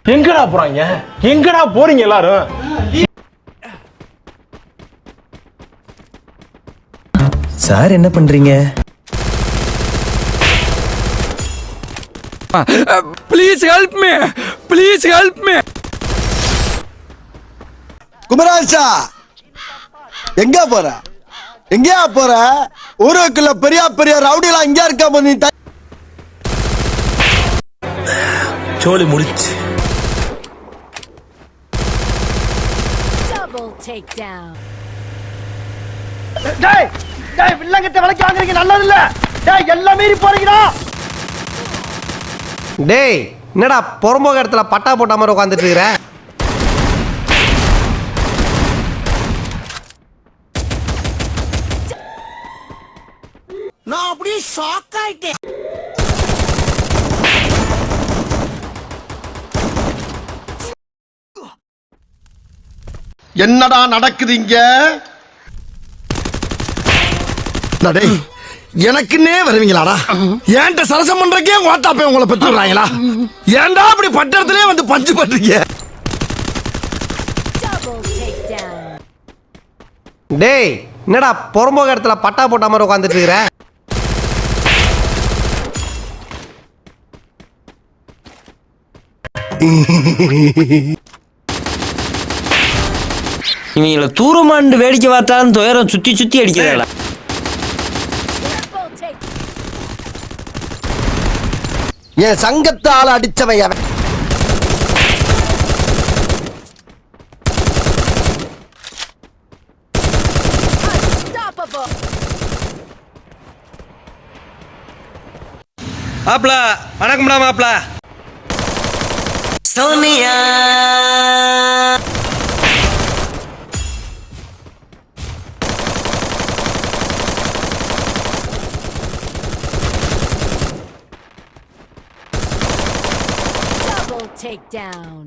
எங்கடா போறாங்க? எங்கடா போறீங்க எல்லாரும்? சார் என்ன பண்றீங்க? Please help me, please help me. Kumaraja எங்க போற? எங்கயா போற? ஊருக்குள்ள பெரிய பெரிய ரவுடிலாம் இங்க இருக்க நீ சோலி முடிச்சு. Double takedown. டேய் டேய் வில்லங்கத்தை விலைக்கு வாங்குறீங்க நல்லது இல்ல. டேய் எல்லாம் மீறி போறீங்கடா. டேய் என்னடா பொறம்போக இடத்துல பட்டா போட்ட மாதிரி உட்காந்துட்டு இருக்கிற? நான் அப்படியே ஷாக் ஆயிட்டேன். என்னடா நடக்குது இங்க? டேய் எனக்குன்னே வருவீங்களாடா? ஏன்ட்ட சரசம் பண்றக்கே ஓட்டாப்பே உங்களை பெற்றுறாங்களா? ஏன்டா அப்படி பட்டறதுலயே வந்து பஞ்சு பண்றீங்க? Double takedown. டேய் என்னடா பொறம்போக இடத்துல பட்டா போட்ட மாதிரி உட்காந்துட்டு இருக்கிற? இவங்கள தூரமாண்டு வேடிக்கை பார்த்தாலும் துயரம் சுத்தி சுத்தி அடிக்கிறா. Triple take. என் சங்கத்தால அடிச்சவன் அவன். Unstoppable. மாப்ள வணக்கம்டா மாப்ள. Sonia Double takedown.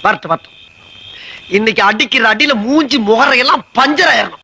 வரட்டு வரட்டு. இன்னைக்கு அடிக்கிற அடியில மூஞ்சி முகரையெல்லாம் பஞ்சர் ஆயிரணும்.